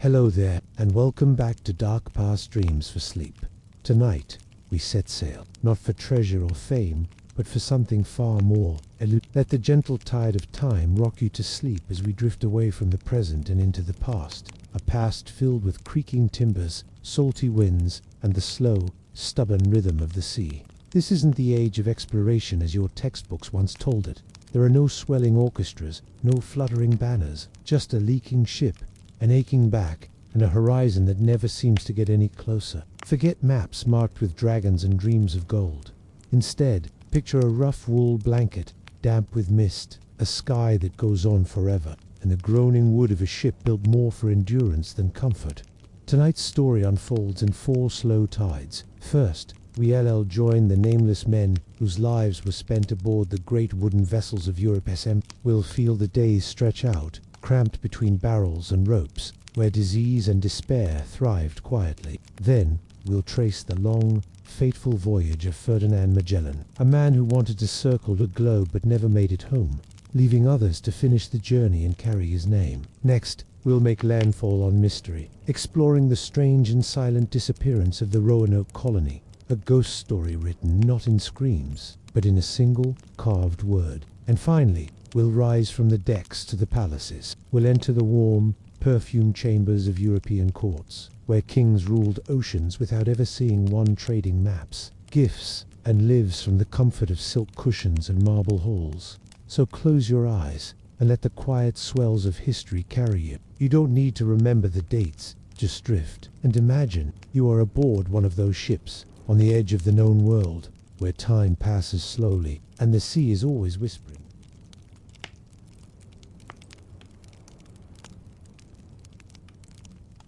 Hello there, and welcome back to Dark Past Dreams for Sleep. Tonight, we set sail, not for treasure or fame, but for something far more. Let the gentle tide of time rock you to sleep as we drift away from the present and into the past. A past filled with creaking timbers, salty winds, and the slow, stubborn rhythm of the sea. This isn't the age of exploration as your textbooks once told it. There are no swelling orchestras, no fluttering banners, just a leaking ship, an aching back, and a horizon that never seems to get any closer. Forget maps marked with dragons and dreams of gold. Instead, picture a rough wool blanket, damp with mist, a sky that goes on forever, and the groaning wood of a ship built more for endurance than comfort. Tonight's story unfolds in 4 slow tides. First, we join the nameless men whose lives were spent aboard the great wooden vessels of Europe. We'll feel the days stretch out, cramped between barrels and ropes, where disease and despair thrived quietly. Then we'll trace the long, fateful voyage of Ferdinand Magellan, a man who wanted to circle the globe but never made it home, leaving others to finish the journey and carry his name. Next, we'll make landfall on mystery, exploring the strange and silent disappearance of the Roanoke Colony, a ghost story written not in screams, but in a single, carved word. And finally, we'll rise from the decks to the palaces. We'll enter the warm, perfumed chambers of European courts, where kings ruled oceans without ever seeing one, trading maps, gifts, and lives from the comfort of silk cushions and marble halls. So close your eyes and let the quiet swells of history carry you. You don't need to remember the dates, just drift and imagine you are aboard one of those ships, on the edge of the known world, where time passes slowly and the sea is always whispering.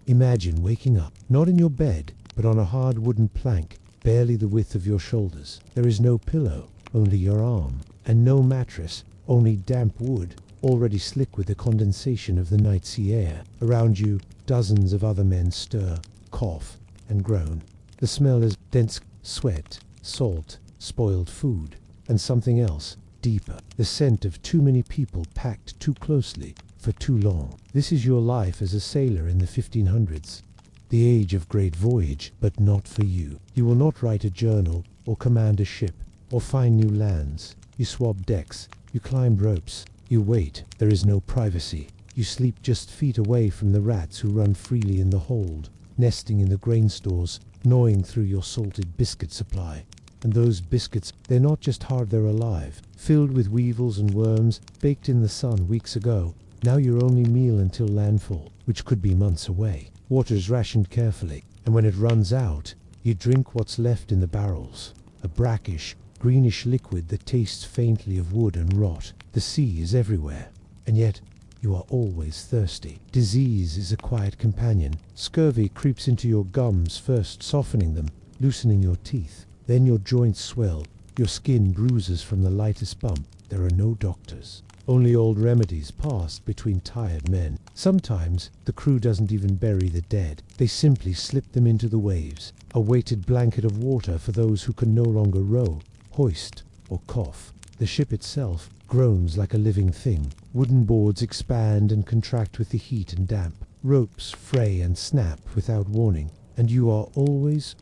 Imagine waking up, not in your bed, but on a hard wooden plank, barely the width of your shoulders. There is no pillow, only your arm, and no mattress, only damp wood, already slick with the condensation of the night sea air. Around you, dozens of other men stir, cough, and groan. The smell is dense sweat, salt, spoiled food, and something else, deeper, the scent of too many people packed too closely for too long. This is your life as a sailor in the 1500s, the age of great voyage, but not for you. You will not write a journal, or command a ship, or find new lands. You swab decks, you climb ropes, you wait. There is no privacy. You sleep just feet away from the rats who run freely in the hold, nesting in the grain stores, gnawing through your salted biscuit supply. And those biscuits, they're not just hard, they're alive, filled with weevils and worms, baked in the sun weeks ago. Now your only meal until landfall, which could be months away. Water's rationed carefully, and when it runs out, you drink what's left in the barrels, a brackish, greenish liquid that tastes faintly of wood and rot. The sea is everywhere, and yet you are always thirsty. Disease is a quiet companion. Scurvy creeps into your gums, first softening them, loosening your teeth. Then your joints swell, your skin bruises from the lightest bump. There are no doctors. Only old remedies passed between tired men. Sometimes the crew doesn't even bury the dead. They simply slip them into the waves, a weighted blanket of water for those who can no longer row, hoist, or cough. The ship itself groans like a living thing. Wooden boards expand and contract with the heat and damp. Ropes fray and snap without warning. And you are always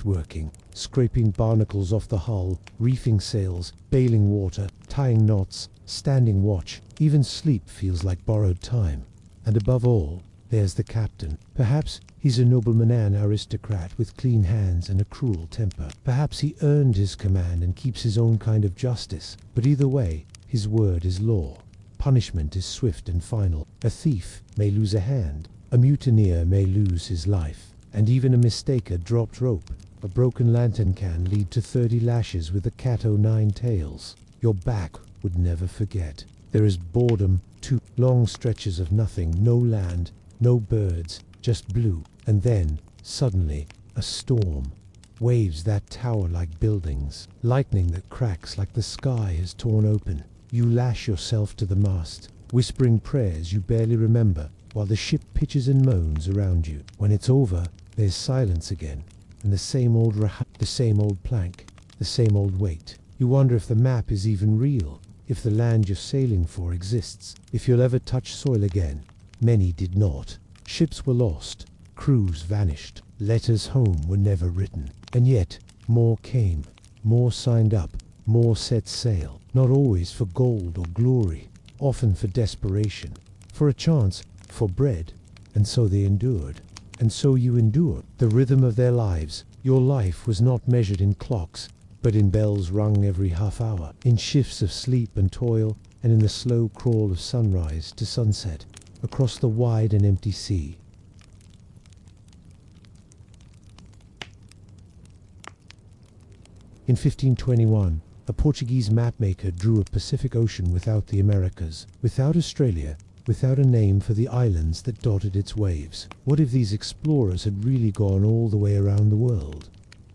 working, scraping barnacles off the hull, reefing sails, bailing water, tying knots, standing watch. Even sleep feels like borrowed time. And above all, there's the captain. Perhaps he's a nobleman and aristocrat with clean hands and a cruel temper. Perhaps he earned his command and keeps his own kind of justice. But either way, his word is law. Punishment is swift and final. A thief may lose a hand. A mutineer may lose his life. And even a mistake, a dropped rope, a broken lantern can lead to 30 lashes with a cat o' 9 tails. Your back would never forget. There is boredom, too. Long stretches of nothing, no land, no birds, just blue. And then, suddenly, a storm. Waves that tower like buildings. Lightning that cracks like the sky is torn open. You lash yourself to the mast, whispering prayers you barely remember, while the ship pitches and moans around you. When it's over, there's silence again, and the same old plank, the same old weight. You wonder if the map is even real, if the land you're sailing for exists, if you'll ever touch soil again. Many did not. Ships were lost, crews vanished, letters home were never written. And yet, more came, more signed up, more set sail, not always for gold or glory, often for desperation, for a chance, for bread. And so they endured. And so you endure. The rhythm of their lives. Your life was not measured in clocks, but in bells rung every half hour, in shifts of sleep and toil, and in the slow crawl of sunrise to sunset, across the wide and empty sea. In 1521, a Portuguese mapmaker drew a Pacific Ocean without the Americas, without Australia, without a name for the islands that dotted its waves. What if these explorers had really gone all the way around the world?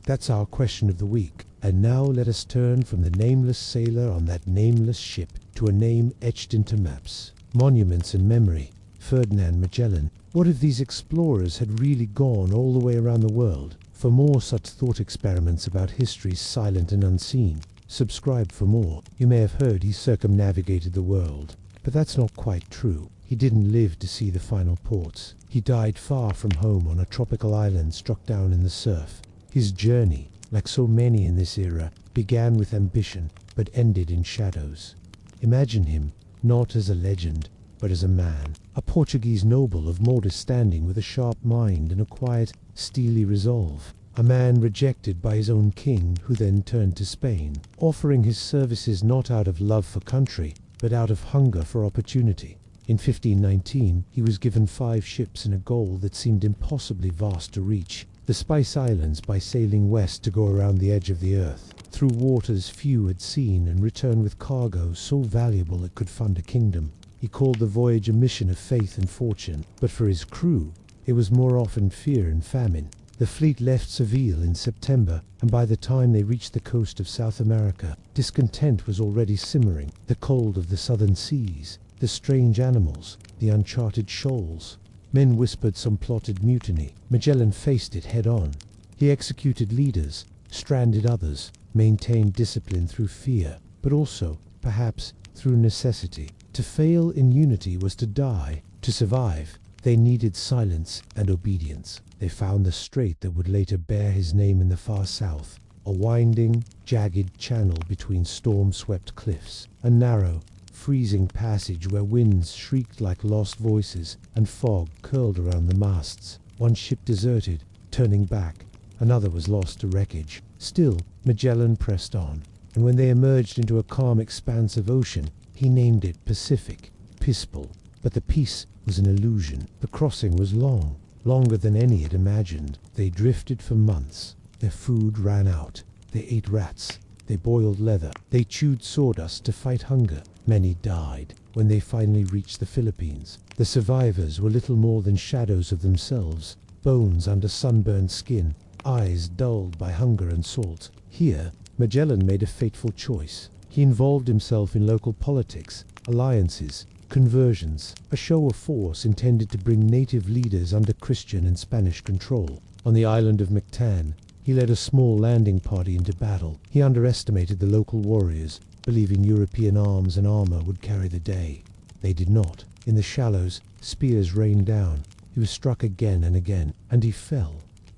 That's our question of the week. And now let us turn from the nameless sailor on that nameless ship to a name etched into maps, monuments and memory, Ferdinand Magellan. What if these explorers had really gone all the way around the world? For more such thought experiments about history's silent and unseen, subscribe for more. You may have heard he circumnavigated the world. But that's not quite true. He didn't live to see the final ports. He died far from home on a tropical island struck down in the surf. His journey, like so many in this era, began with ambition, but ended in shadows. Imagine him, not as a legend, but as a man, a Portuguese noble of modest standing with a sharp mind and a quiet, steely resolve. A man rejected by his own king, who then turned to Spain, offering his services not out of love for country, but out of hunger for opportunity. In 1519, he was given 5 ships and a goal that seemed impossibly vast to reach, the Spice Islands, by sailing west to go around the edge of the earth, through waters few had seen, and return with cargo so valuable it could fund a kingdom. He called the voyage a mission of faith and fortune, but for his crew, it was more often fear and famine. The fleet left Seville in September, and by the time they reached the coast of South America, discontent was already simmering. The cold of the southern seas, the strange animals, the uncharted shoals. Men whispered some plotted mutiny. Magellan faced it head on. He executed leaders, stranded others, maintained discipline through fear, but also, perhaps, through necessity. To fail in unity was to die. To survive, they needed silence and obedience. They found the strait that would later bear his name in the far south, a winding, jagged channel between storm-swept cliffs, a narrow, freezing passage where winds shrieked like lost voices and fog curled around the masts. One ship deserted, turning back. Another was lost to wreckage. Still, Magellan pressed on, and when they emerged into a calm expanse of ocean, he named it Pacific, peaceful. But the peace was an illusion. The crossing was long, longer than any had imagined. They drifted for months. Their food ran out. They ate rats. They boiled leather. They chewed sawdust to fight hunger. Many died. When they finally reached the Philippines, the survivors were little more than shadows of themselves, bones under sunburned skin, eyes dulled by hunger and salt. Here, Magellan made a fateful choice. He involved himself in local politics, alliances, conversions, a show of force intended to bring native leaders under Christian and Spanish control. On the island of Mactan, he led a small landing party into battle. He underestimated the local warriors, believing European arms and armor would carry the day. They did not. In the shallows, spears rained down. He was struck again and again, and he fell,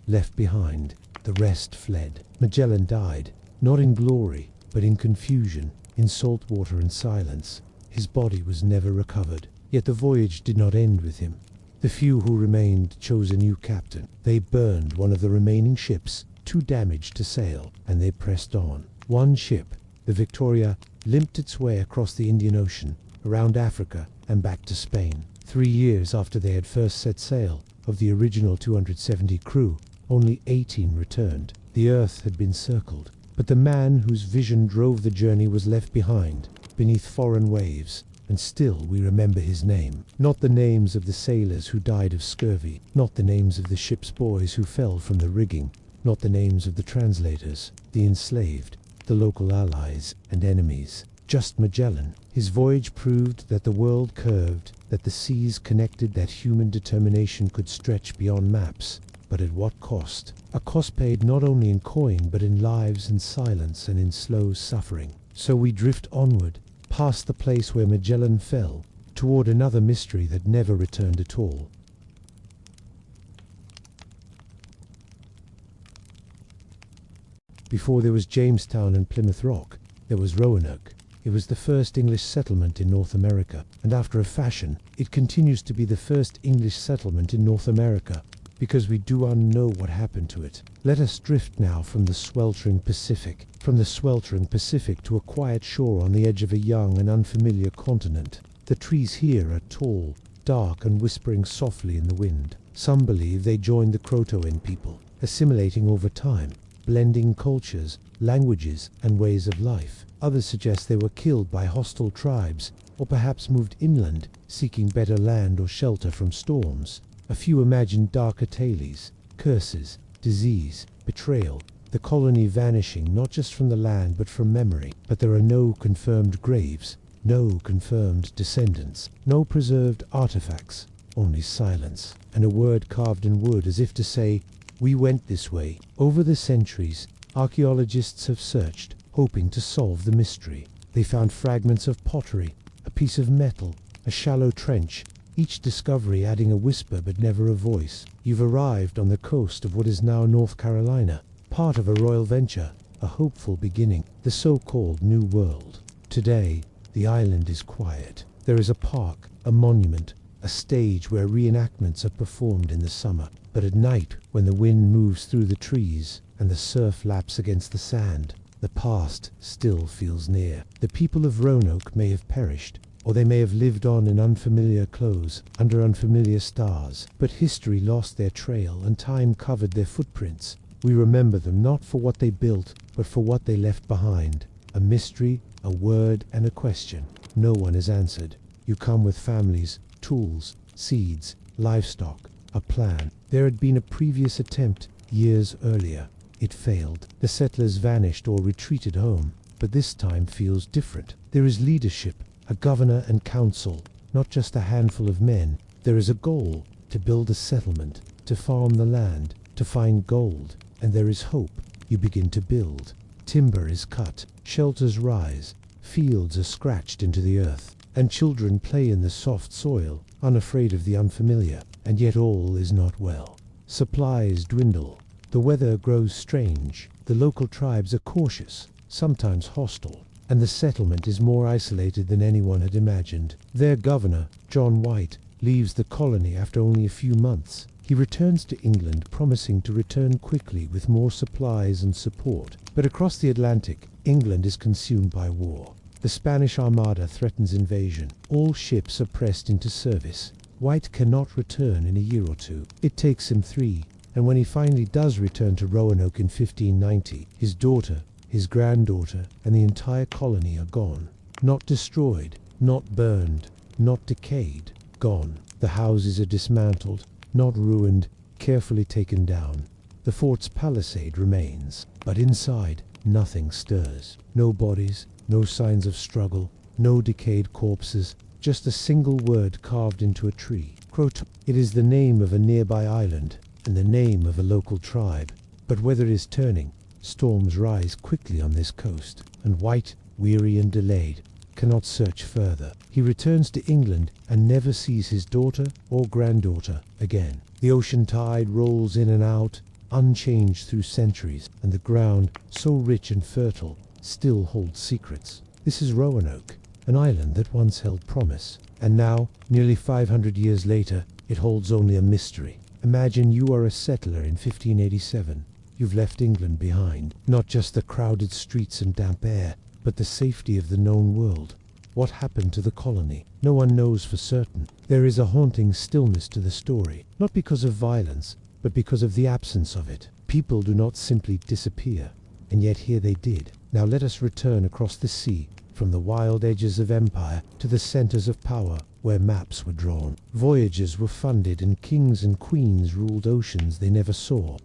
left behind. The rest fled. Magellan died, not in glory, but in confusion, in salt water and silence. His body was never recovered. Yet the voyage did not end with him. The few who remained chose a new captain. They burned one of the remaining ships, too damaged to sail, and they pressed on. One ship, the Victoria, limped its way across the Indian Ocean, around Africa, and back to Spain. 3 years after they had first set sail, of the original 270 crew, only 18 returned. The earth had been circled, but the man whose vision drove the journey was left behind, beneath foreign waves, and still we remember his name. Not the names of the sailors who died of scurvy, not the names of the ship's boys who fell from the rigging, not the names of the translators, the enslaved, the local allies and enemies. Just Magellan. His voyage proved that the world curved, that the seas connected, that human determination could stretch beyond maps. But at what cost? A cost paid not only in coin, but in lives and silence and in slow suffering. So we drift onward, past the place where Magellan fell, toward another mystery that never returned at all. Before there was Jamestown and Plymouth Rock, there was Roanoke. It was the first English settlement in North America, and after a fashion, it continues to be the first English settlement in North America, because we do unknow what happened to it. Let us drift now from the sweltering Pacific to a quiet shore on the edge of a young and unfamiliar continent. The trees here are tall, dark, and whispering softly in the wind. Some believe they joined the Croatoan people, assimilating over time, blending cultures, languages, and ways of life. Others suggest they were killed by hostile tribes, or perhaps moved inland, seeking better land or shelter from storms. A few imagine darker tales, curses, disease, betrayal, the colony vanishing not just from the land but from memory. But there are no confirmed graves, no confirmed descendants, no preserved artifacts, only silence, and a word carved in wood as if to say, "We went this way." Over the centuries, archaeologists have searched, hoping to solve the mystery. They found fragments of pottery, a piece of metal, a shallow trench, each discovery adding a whisper but never a voice. You've arrived on the coast of what is now North Carolina, part of a royal venture, a hopeful beginning, the so-called New World. Today, the island is quiet. There is a park, a monument, a stage where reenactments are performed in the summer. But at night, when the wind moves through the trees and the surf laps against the sand, the past still feels near. The people of Roanoke may have perished, or they may have lived on in unfamiliar clothes, under unfamiliar stars. But history lost their trail and time covered their footprints. We remember them not for what they built, but for what they left behind. A mystery, a word, and a question. No one is answered. You come with families, tools, seeds, livestock, a plan. There had been a previous attempt years earlier. It failed. The settlers vanished or retreated home, but this time feels different. There is leadership, a governor and council, not just a handful of men. There is a goal, to build a settlement, to farm the land, to find gold, and there is hope. You begin to build. Timber is cut, shelters rise, fields are scratched into the earth, and children play in the soft soil, unafraid of the unfamiliar. And yet all is not well. Supplies dwindle. The weather grows strange. The local tribes are cautious, sometimes hostile, and the settlement is more isolated than anyone had imagined. Their governor, John White, leaves the colony after only a few months. He returns to England, promising to return quickly with more supplies and support. But across the Atlantic, England is consumed by war. The Spanish Armada threatens invasion. All ships are pressed into service. White cannot return in a year or two. It takes him 3, and when he finally does return to Roanoke in 1590, his daughter, his granddaughter, and the entire colony are gone. Not destroyed, not burned, not decayed, gone. The houses are dismantled, not ruined, carefully taken down. The fort's palisade remains, but inside, nothing stirs. No bodies, no signs of struggle, no decayed corpses, just a single word carved into a tree. Croatoan. It is the name of a nearby island, and the name of a local tribe. But weather is turning. Storms rise quickly on this coast, and White, weary and delayed, cannot search further. He returns to England and never sees his daughter or granddaughter again. The ocean tide rolls in and out, unchanged through centuries, and the ground, so rich and fertile, still holds secrets. This is Roanoke, an island that once held promise, and now, nearly 500 years later, it holds only a mystery. Imagine you are a settler in 1587. You've left England behind, not just the crowded streets and damp air, but the safety of the known world. What happened to the colony? No one knows for certain. There is a haunting stillness to the story, not because of violence, but because of the absence of it. People do not simply disappear, and yet here they did. Now let us return across the sea, from the wild edges of empire to the centers of power where maps were drawn. Voyages were funded and kings and queens ruled oceans they never saw.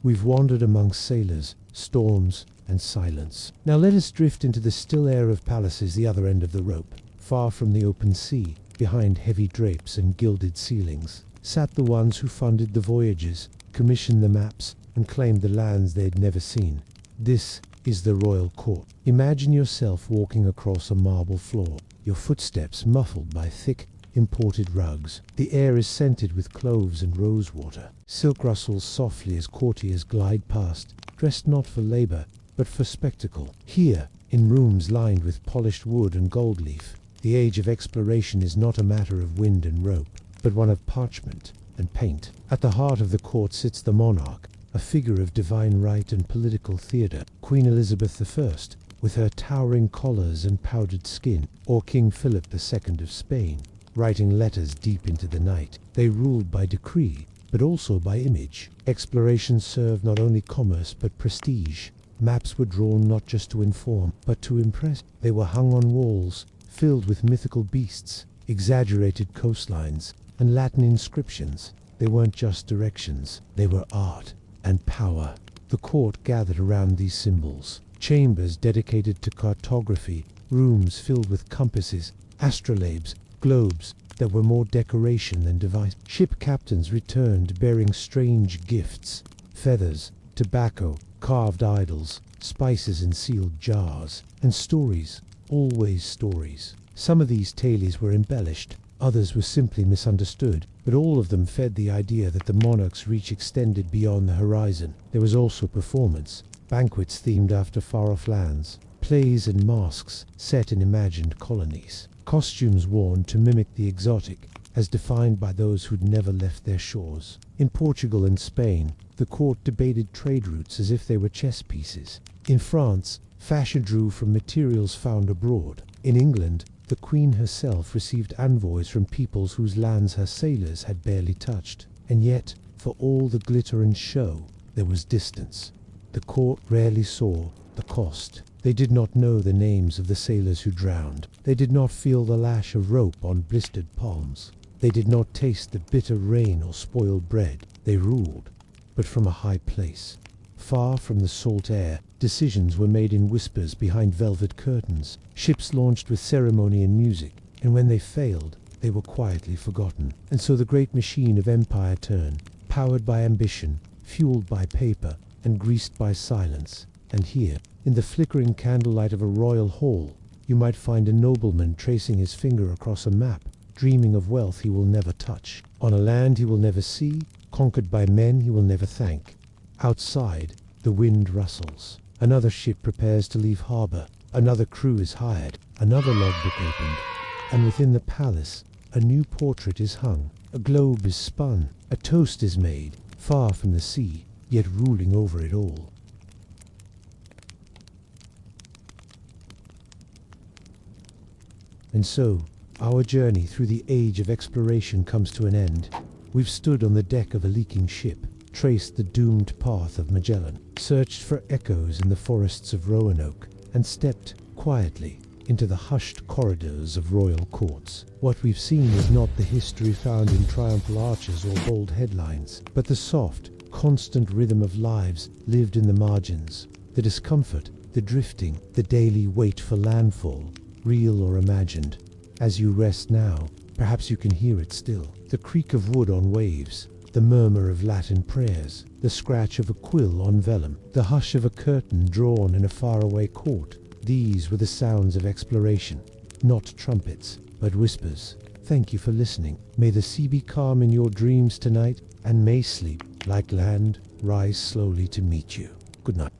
We've wandered among sailors, storms, and silence. Now let us drift into the still air of palaces the other end of the rope. Far from the open sea, behind heavy drapes and gilded ceilings, sat the ones who funded the voyages, commissioned the maps, and claimed the lands they'd never seen. This is the royal court. Imagine yourself walking across a marble floor, your footsteps muffled by thick, imported rugs. The air is scented with cloves and rosewater. Silk rustles softly as courtiers glide past, dressed not for labor, but for spectacle. Here, in rooms lined with polished wood and gold leaf, the age of exploration is not a matter of wind and rope, but one of parchment and paint. At the heart of the court sits the monarch, a figure of divine right and political theatre, Queen Elizabeth I, with her towering collars and powdered skin, or King Philip II of Spain, writing letters deep into the night. They ruled by decree, but also by image. Exploration served not only commerce but prestige. Maps were drawn not just to inform, but to impress. They were hung on walls, filled with mythical beasts, exaggerated coastlines, and Latin inscriptions. They weren't just directions, they were art and power. The court gathered around these symbols. Chambers dedicated to cartography, rooms filled with compasses, astrolabes, globes that were more decoration than device. Ship captains returned bearing strange gifts, feathers, tobacco, carved idols, spices in sealed jars, and stories, always stories. Some of these tales were embellished, others were simply misunderstood, but all of them fed the idea that the monarch's reach extended beyond the horizon. There was also performance, banquets themed after far-off lands, plays and masks set in imagined colonies, costumes worn to mimic the exotic, as defined by those who'd never left their shores. In Portugal and Spain, the court debated trade routes as if they were chess pieces. In France, fashion drew from materials found abroad. In England, the Queen herself received envoys from peoples whose lands her sailors had barely touched. And yet, for all the glitter and show, there was distance. The court rarely saw the cost. They did not know the names of the sailors who drowned. They did not feel the lash of rope on blistered palms. They did not taste the bitter rain or spoiled bread. They ruled, but from a high place. Far from the salt air, decisions were made in whispers behind velvet curtains. Ships launched with ceremony and music, and when they failed, they were quietly forgotten. And so the great machine of empire turned, powered by ambition, fueled by paper, and greased by silence. And here, in the flickering candlelight of a royal hall, you might find a nobleman tracing his finger across a map, dreaming of wealth he will never touch, on a land he will never see, conquered by men he will never thank. Outside, the wind rustles. Another ship prepares to leave harbor. Another crew is hired. Another logbook opened. And within the palace, a new portrait is hung. A globe is spun. A toast is made, far from the sea, yet ruling over it all. And so, our journey through the age of exploration comes to an end. We've stood on the deck of a leaking ship, traced the doomed path of Magellan, searched for echoes in the forests of Roanoke, and stepped quietly into the hushed corridors of royal courts. What we've seen is not the history found in triumphal arches or bold headlines, but the soft, constant rhythm of lives lived in the margins, the discomfort, the drifting, the daily wait for landfall, real or imagined. As you rest now, perhaps you can hear it still, the creak of wood on waves, the murmur of Latin prayers, the scratch of a quill on vellum, the hush of a curtain drawn in a faraway court. These were the sounds of exploration, not trumpets, but whispers. Thank you for listening. May the sea be calm in your dreams tonight, and may sleep, like land, rise slowly to meet you. Good night.